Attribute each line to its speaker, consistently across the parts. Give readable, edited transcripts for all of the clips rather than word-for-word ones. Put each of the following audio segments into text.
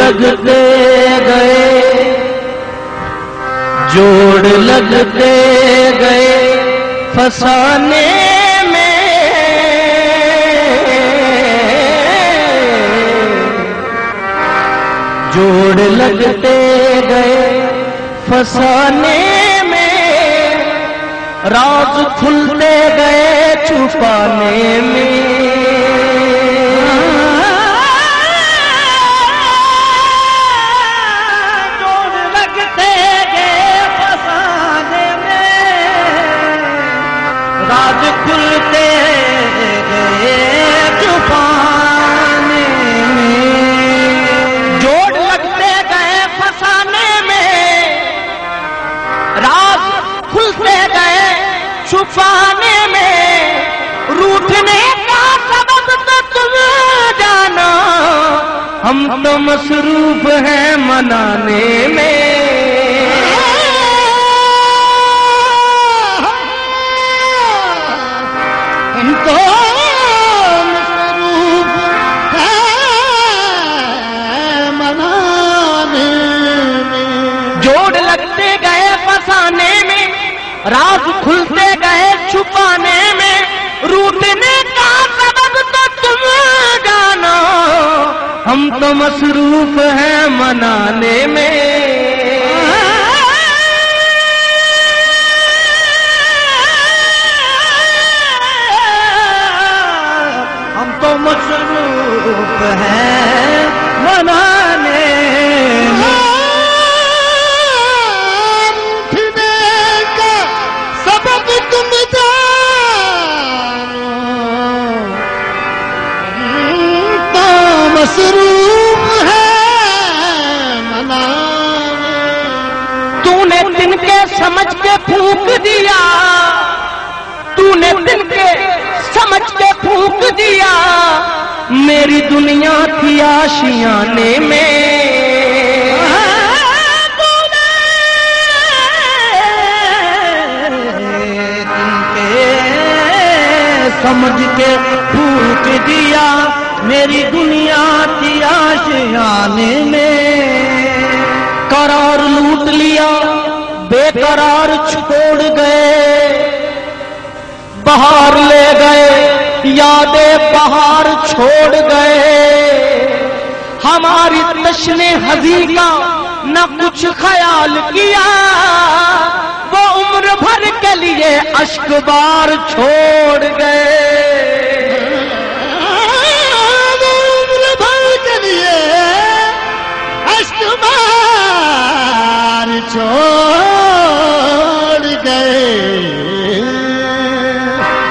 Speaker 1: लगते गए, जोड़ लगते गए फसाने में, जोड़ लगते गए फसाने में, राज खुलते गए छुपाने में। राज खुलते गए छुपाने में, जोड़ लगते गए फसाने में, राज खुलते गए छुपाने में, रूठने का सबब तो तुम जानो, हम तो मसरूफ हैं मनाने में। तो मसरूफ है मनाने में, जोड़ लगते गए फसाने में, राज खुलते गए छुपाने में, रूठने का सबब तो तुम जानो, हम तो मसरूफ हैं मनाने में। मसरूफ है मनाने में, उठने का सबब तुम जानो, तो मसरूफ है मनाने। तूने तिनके समझ के फूंक दिया, तूने तिनके समझ के फूंक दिया, मेरी दुनिया थी आशियाने में। तिनके समझ के फूंक दिया, मेरी दुनिया थी आशियाने में। करार लूट लिया, बेकरार छोड़ गए, बहार ले गए, यादें बहार छोड़ गए, हमारी तश्ने हज़ी का न कुछ ख्याल किया, वो उम्र भर के लिए अश्क बार छोड़ गए, वो उम्र भर के लिए अश्क बार छोड़ गए।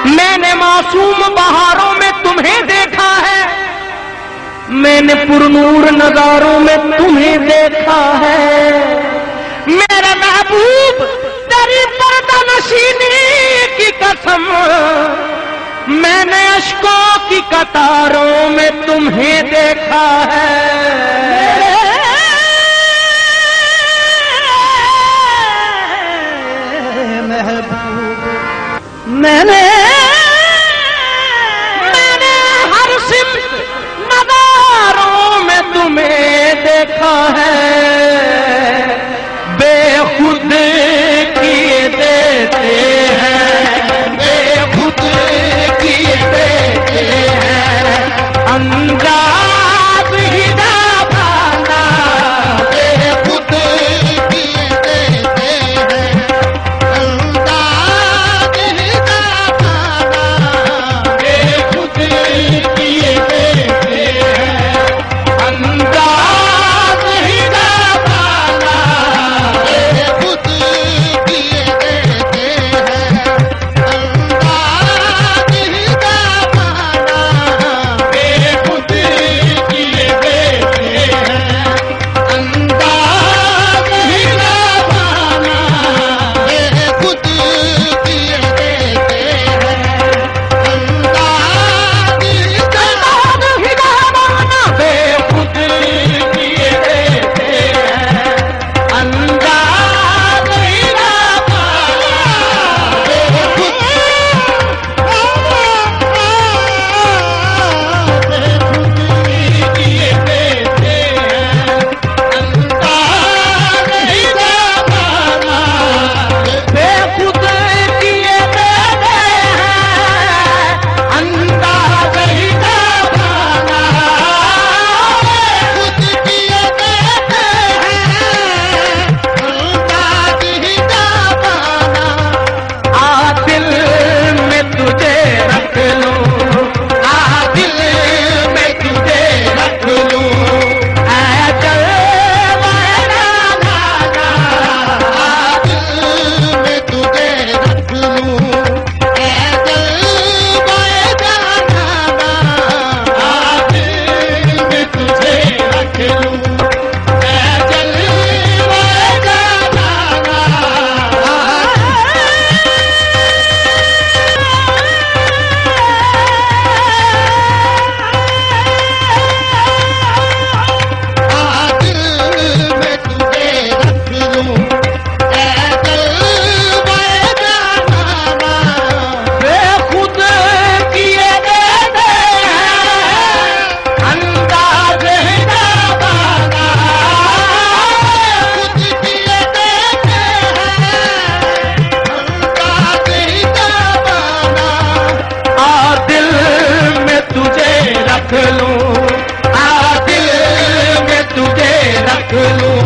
Speaker 1: मैंने मासूम बहारों में तुम्हें देखा है, मैंने पुरनूर नजारों में तुम्हें देखा है, मेरे महबूब तेरी पर्दा नशीनी की कसम, मैंने अश्कों की कतारों में तुम्हें देखा है। महबूब मैंने हर सिमत नज़ारों में तुम्हें देखा है, बेखुद किए देते हैं, बेखुद किए देते हैं, अंदाज ही दबाना, बेखुद किए देते हैं, अंदाज ही दबाना।
Speaker 2: रख लूं, दिल में तुझे रख लूं,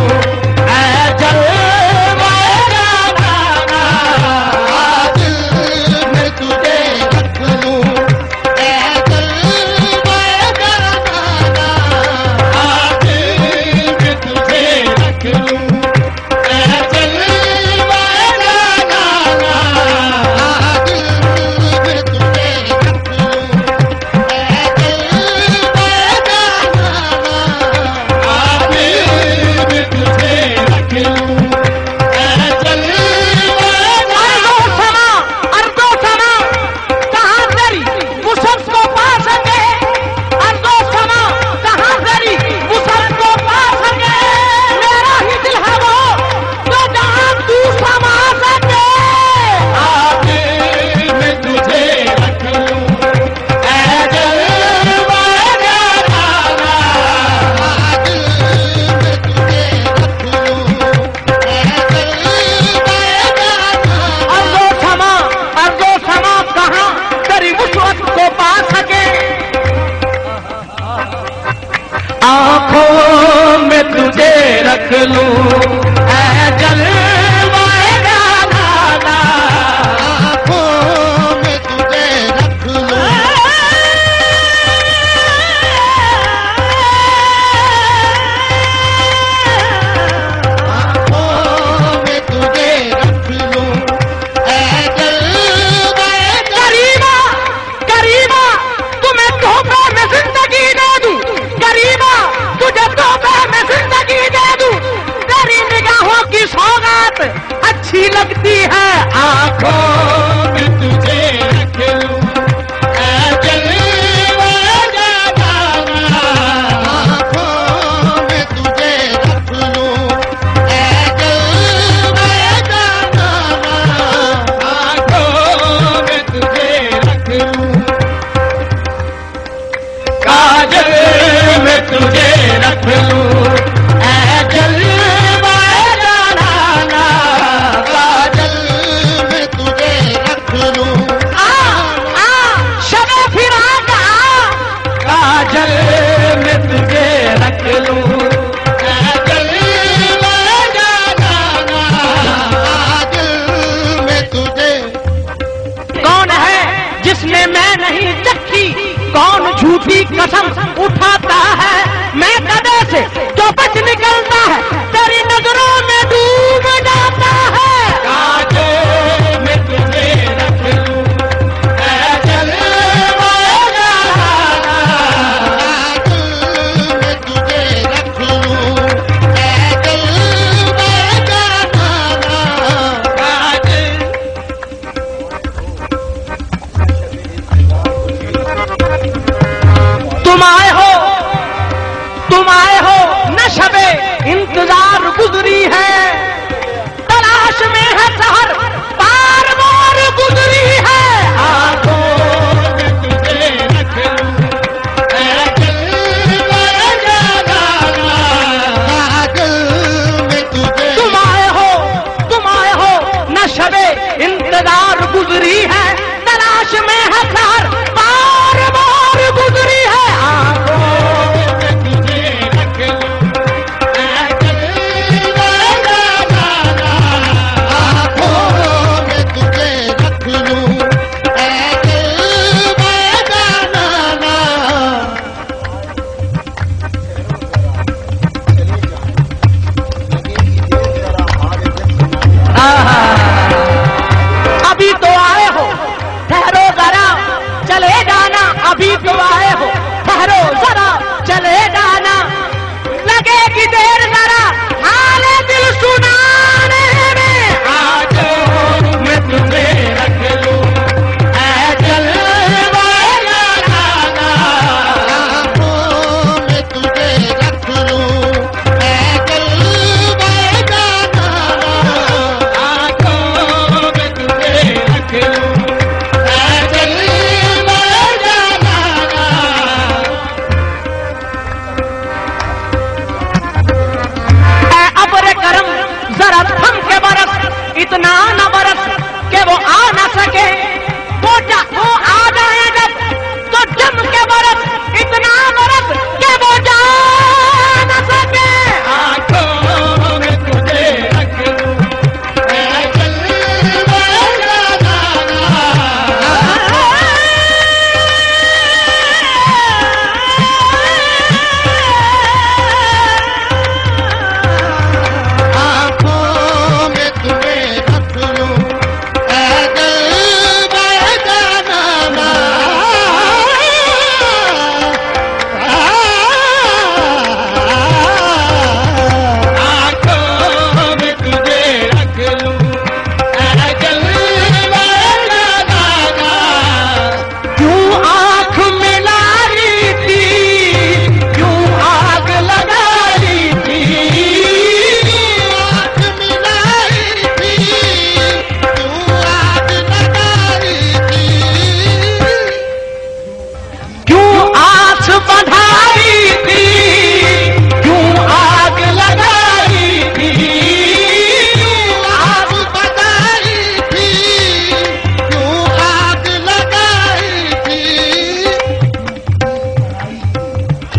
Speaker 2: आँखों में तुझे रख लूं, जलवाए गाना, आँखों में तुझे रख लूं, आँखों में तुझे रख लूं, जलवाए
Speaker 1: करीबा करीबा तुम्हें तोहफे में जिंदगी दे दूं, करीबा तुझे तोहफे में जिंदगी दे दूं, तेरी निगाहों की सौगात अच्छी लगती है,
Speaker 2: आँखों में तुझे रख लूं, जलवाए गाना, आँखों में तुझे रख लूं, जलवाए गाना, आँखों में तुझे रख लूं, काजल में तुझे रख लूं, जलवाए गाना, काजल में तुझे रख लूं,
Speaker 1: शबे फिराक
Speaker 2: काजल में तुझे रख लूं, जलवाए गाना, काजल में तुझे।
Speaker 1: कौन है जिसने मैं नहीं चखी, कौन झूठी कसम उठाता है, मैं कदे से जो बच निकलता है, तेरी नजरों में डूब जाता है,
Speaker 2: काजल में तुझे रख लूं, जलवाए गाना, काजल में तुझे रख लूं, जलवाए गाना, काजल।
Speaker 1: तुम आए हो न शबे इंतजार गुजरी है, तलाश में है सहर बार बार गुजरी है,
Speaker 2: आँखों में तुझे रख लूं, जलवाए गाना, काजल में तुझे।
Speaker 1: तुम आए हो न शबे इंतजार गुजरी है, तलाश में है सहर बार बार गुजरी है,
Speaker 2: आँखों में तुझे रख लूं, जलवाए गाना, आँखों में तुझे रख लूं, जलवाए गाना।
Speaker 1: अभी तो आए हो ठहरो जरा चले जाना, अभी तो आए हो ठहरो जरा चले जाना, लगेगी देर जरा हाले दिल सुनाने में,
Speaker 2: आँखों में तुझे रख लूं, जलवाए गाना, आँखों में तुझे रख लूं, जलवाए गाना, आँखों में तुझे रख लूं, जलवाए गाना।
Speaker 1: अब्र करम जरा थम के बरस, इतना न बरस के वो आ न सके, वो आ जाए जब तो जम के बरस, इतना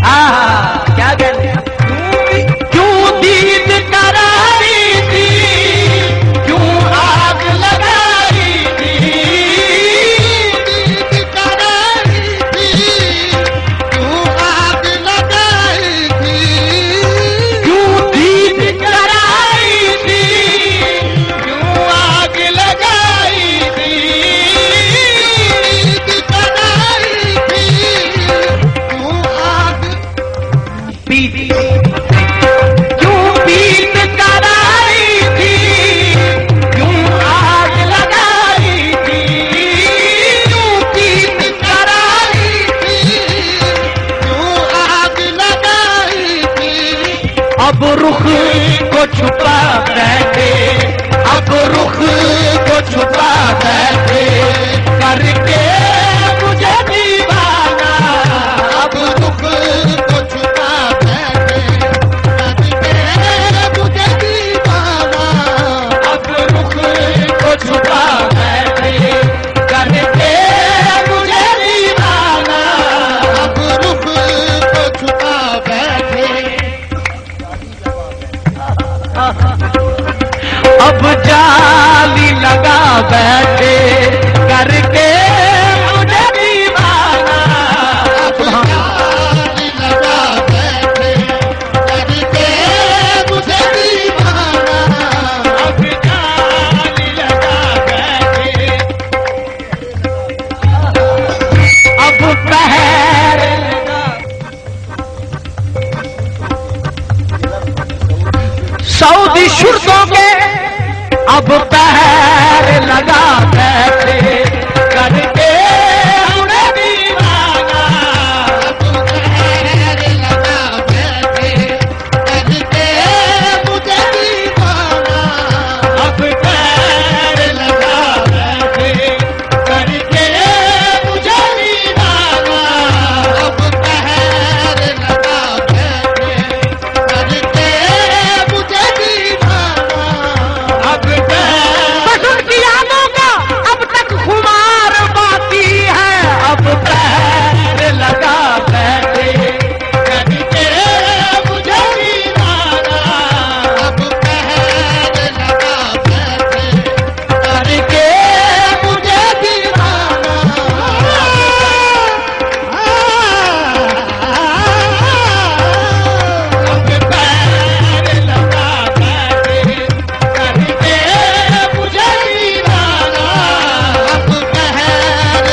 Speaker 1: क्या कहते हैं? क्यों दीद करारी थी, क्यों आग लगाई थी,
Speaker 2: दीद करारी थी, क्यों आग लगाई थी,
Speaker 1: क्यों दीद कराई थी,
Speaker 2: क्यों आग लगाई थी, दीद कराई थी, क्यों आग
Speaker 1: पीत क्यों पीत कराई थी, क्यों आग लगाई थी, क्यों पीत कराई
Speaker 2: थी, क्यों आग लगाई थी।
Speaker 1: अब रुख को छुपा बैठे, अब रुख को छुपा बैठे, करके मुझे दीवाना,
Speaker 2: अब रुख को छुपा बैठे, करके मुझे दीवाना।
Speaker 1: अब रुख को छुपा बैठे, करके मुझे दीवाना।
Speaker 2: अब रुख को छुपा बैठे,
Speaker 1: अब जाली लगा बैठे, करके मुझे दीवाना।
Speaker 2: अब जाली लगा बैठे, करके मुझे दीवाना।
Speaker 1: अब जाली लगा बैठे, अब पहर सऊदी शुर्तों के अब पैर लगा बैठे, करके उन्हें दीवाना।
Speaker 2: अब पैर लगा बैठे, करके मुझे दीवाना।
Speaker 1: अब पैर लगा बैठे, करके मुझे दीवाना।
Speaker 2: अब पैर लगा बैठे, करके मुझे दीवाना।
Speaker 1: अब बस उनकी यादों का अब तक खुमार बाकी है, अब पैर लगा बैठे, करके मुझे दीवाना।
Speaker 2: अब पैर लगा बैठे,
Speaker 1: करके मुझे दीवाना। अब पैर लगा बैठे, करके मुझे दीवाना।
Speaker 2: अब पैर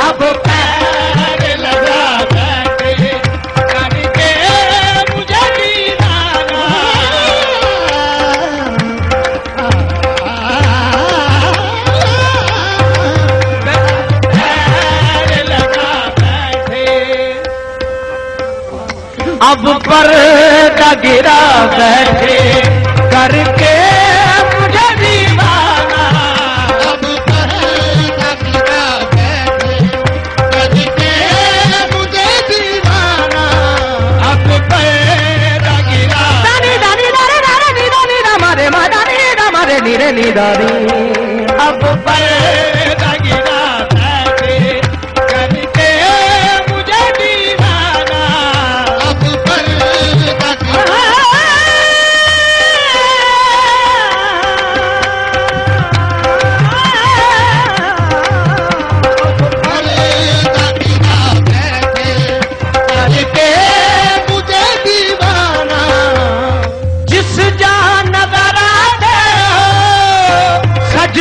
Speaker 1: अब पैर लगा बैठे, करके मुझे दीवाना। पैर लगा बैठे, अब पर्दा गिरा बैठे, करके मुझे दीवाना।
Speaker 2: अब पैर लगा बैठे, करके मुझे दीवाना।
Speaker 1: अब पैदा गिरा दानी दानी दारे दारे नी दानी दामारे मा दानी दामारे नीरे नी दानी। अब पैदा गिरा बैठे, करके मुझे दीवाना।
Speaker 2: अब पैर लगा
Speaker 1: करके
Speaker 2: मुझे दीवाना।
Speaker 1: जिस जान नजर आते हो, सज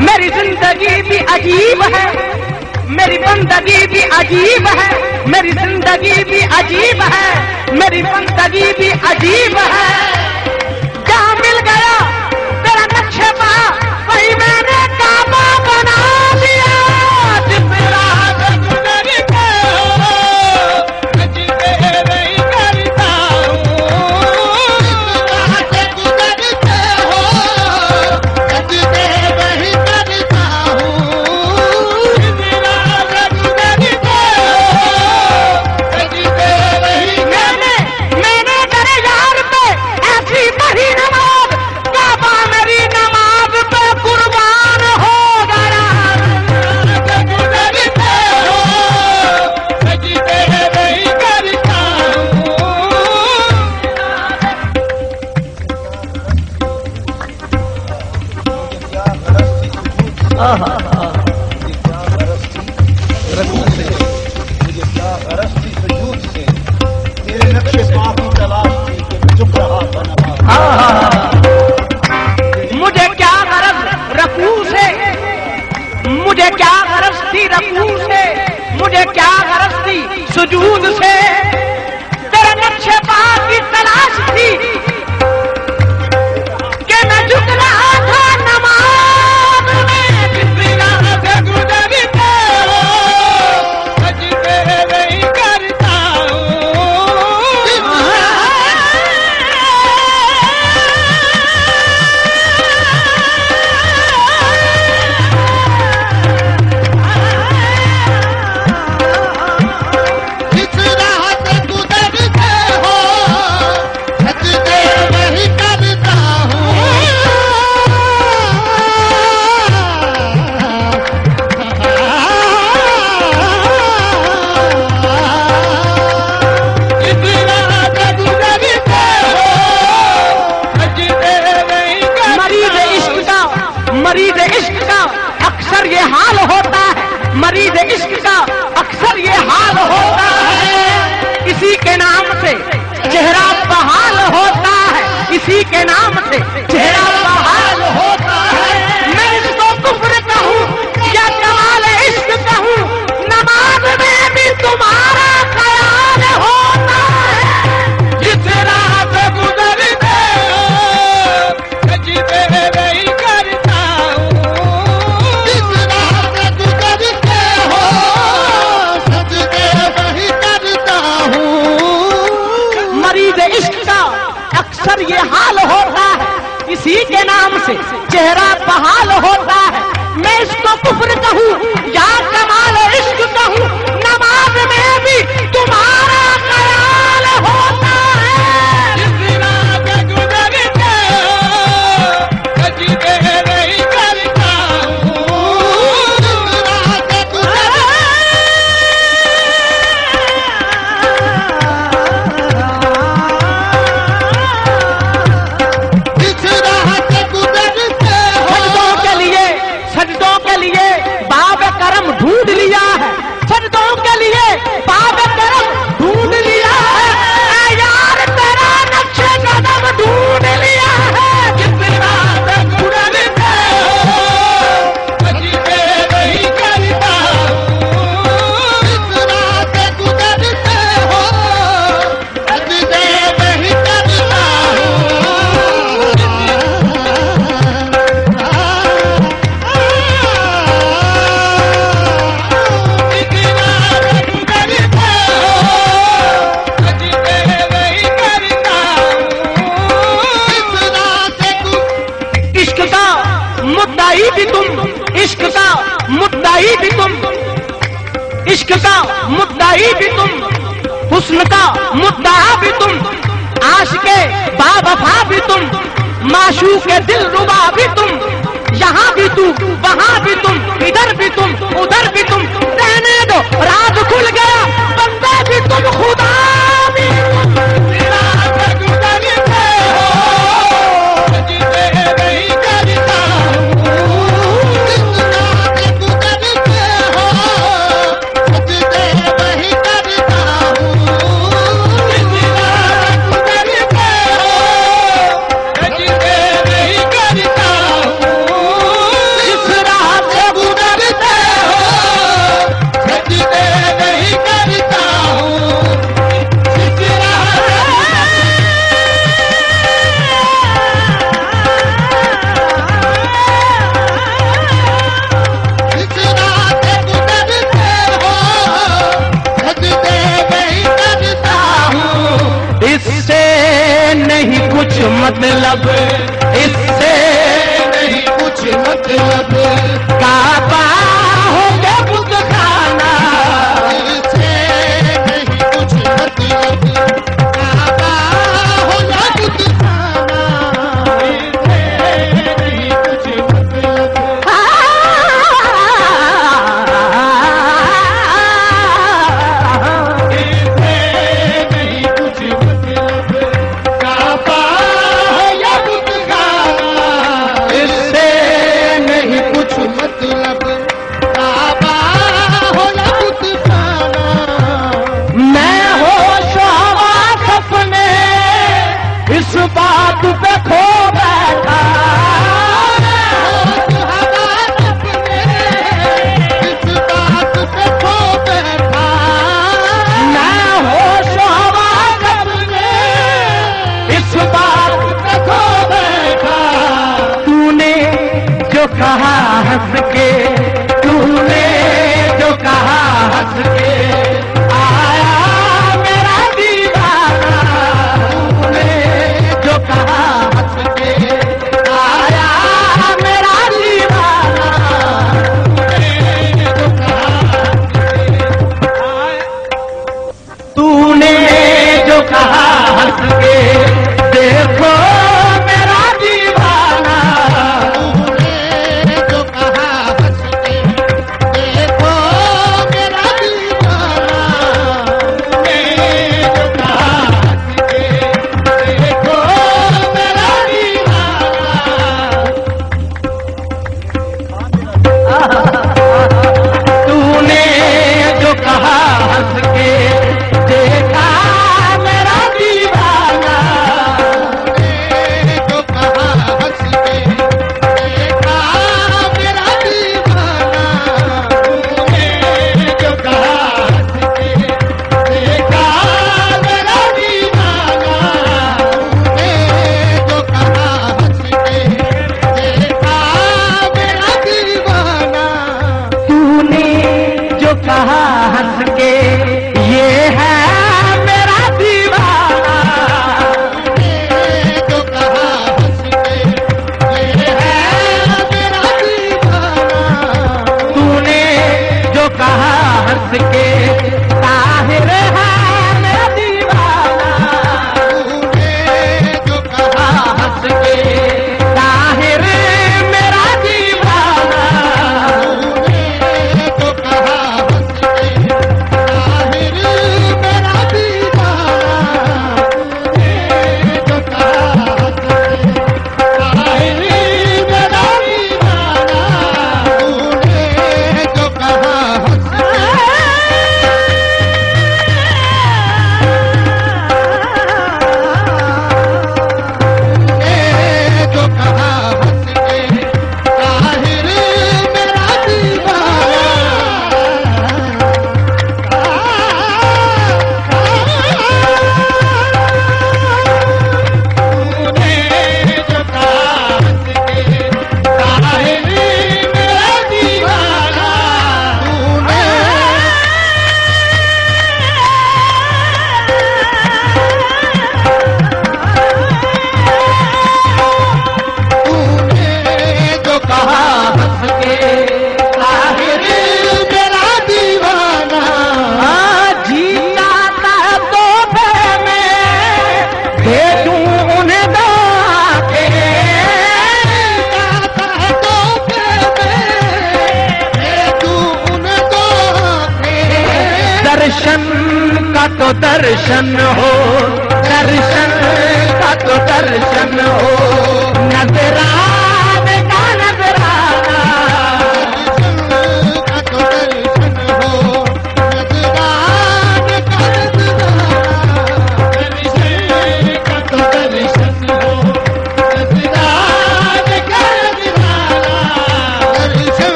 Speaker 1: मेरी जिंदगी भी अजीब है, मेरी बंदगी भी अजीब है, मेरी जिंदगी भी अजीब है, मेरी बंदगी भी अजीब है। जहाँ मिल गया तेरा नक्शे पा वही मैंने काबा बना दिया। जिस राह पे गुजर के
Speaker 2: अजमेर नहीं करता हूँ, राह से गुजर के हो अजमेर नहीं करता हूँ, राह से गुजर के हो अजमेर नहीं।
Speaker 1: मैंने तेरे यार पे ऐसी पढ़ी नमाज, काबा मेरी नमाज पे कुर्बान हो गया।
Speaker 2: गुजर के हो अजमेर नहीं करता हूँ।
Speaker 3: मुझे क्या गरज थी सुजूद से, तेरे नक्शे पाक की तलाश थी कि मैं झुक रहा था नमाज।
Speaker 1: मुझे क्या गरज रकू से, मुझे क्या गरज थी रकू से, मुझे क्या गरज थी सुजूद से, तेरे नक्शे पाक की तलाश थी कि मैं झुक रहा था नमाज में।
Speaker 2: जिस राह से गुजर के हो अजमेर नहीं करता हूँ। जिस राह से गुजर के हो अजमेर नहीं करता
Speaker 1: मरीज इश्क का, मरीज इश्क का अक्सर ये हाल होता है, मरीज इश्क का अक्सर ये हाल होता है। इसी के नाम से चेहरा बहाल होता है, इसी के नाम से चेहरा बहाल होता है। मैं इसको कुफ्र कहूँ या कमाल इश्क कहूँ, नमाज में भी तुम्हारा ख्याल होता है।
Speaker 2: जिस राह से गुजरते हो अजमेर नहीं करता हूँ। जिस राह से गुजरते हो अजमेर नहीं करता हूँ।
Speaker 1: मरीज इश्क का अक्सर ये हाल होता है, इसी के नाम से चेहरा बहाल होता है। मैं इसको कुफ्र कहूँ या कमाल इश्क कहूँ, नमाज में भी तुम्हारा ख्याल होता है।
Speaker 2: जिस राह से गुजरते हो अजमेर नहीं करता हूँ। जिस राह से जिस राह से गुजरते हो
Speaker 1: सजदों के लिए बाब करम ढूंढ लिया है, सजदों के लिए बाब करम ढूंढ लिया है। ऐ यार तेरा नक्शे कदम ढूंढ लिया है।
Speaker 2: जिस राह से गुजरते हो अजमेर नहीं करता हूँ। जिस राह से गुजरते हो अजमेर नहीं करता
Speaker 1: इश्क का मुद्दाई भी तुम, इश्क का मुद्दाई भी तुम, इश्क का मुद्दाई भी तुम, हुस्न का मुद्दा भी तुम, आशिके बावफा भी तुम, माशूक के दिल रुबा भी तुम। यहाँ भी तू, वहाँ भी तुम, इधर भी तुम, उधर भी तुम। रहने दो राज खुल गया, बंदे भी तुम, खुदा भी तुम।
Speaker 2: मतलब,
Speaker 1: इससे
Speaker 2: नहीं कुछ मतलब,
Speaker 1: काबा हो गया बुत खाना,
Speaker 2: इससे नहीं कुछ मतलब, काबा हो या बुत खाना, इससे नहीं कुछ मतलब, इससे नहीं कुछ मतलब, काबा हो या बुत खाना,
Speaker 1: इससे नहीं कुछ
Speaker 2: मतलब, काबा हो या बुत खाना,
Speaker 1: मैं होश हवास अपने इस बात पे खो बैठा,
Speaker 2: होश हवास अपने इस बात पे खो बैठा,
Speaker 1: मैं होश हवास अपने इस बात पे खो बैठा। तूने जो कहा हंस के, तूने जो कहा हंस के, आया मेरा दीवाना, तूने जो कहा हंस के, आया मेरा दीवाना, तूने जो कहा हंस के, देखो मेरा दीवाना,
Speaker 2: तूने जो कहा हंस के, देखो मेरा दीवाना, तूने जो कहा हंस के, देखो मेरा दीवाना,
Speaker 1: तूने जो कहा हंस के, देखा मेरा दीवाना,
Speaker 2: जो कहा हंस के, देखा मेरा दीवाना, तूने जो कहा हंस के, देखा मेरा दीवाना, तूने जो कहा हंस के, देखा मेरा दीवाना,
Speaker 1: तूने जो कहा हंस के, ये है मेरा दीवाना,
Speaker 2: जो कहा हंस के, ये है मेरा दीवाना,
Speaker 1: तूने जो कहा हंस के, ताहिर है मेरा दीवाना,
Speaker 2: तूने जो कहा
Speaker 1: हंस के, ताहिर मेरा दीवाना,
Speaker 2: तूने जो कहा हंस के, ताहिर मेरा दीवाना, तूने जो कहा हंस के, ताहिर मेरा दीवाना, तूने जो कहा हंस के, जो कहा हंस के, ताहिर मेरा दीवाना,
Speaker 1: जी आता है तोहफे में, भेजूं उन्हें दाके,
Speaker 2: आता है तोहफे में, तू उन तोहफे,
Speaker 1: दर्शन का तो दर्शन हो, दर्शन का तो दर्शन हो, नजरा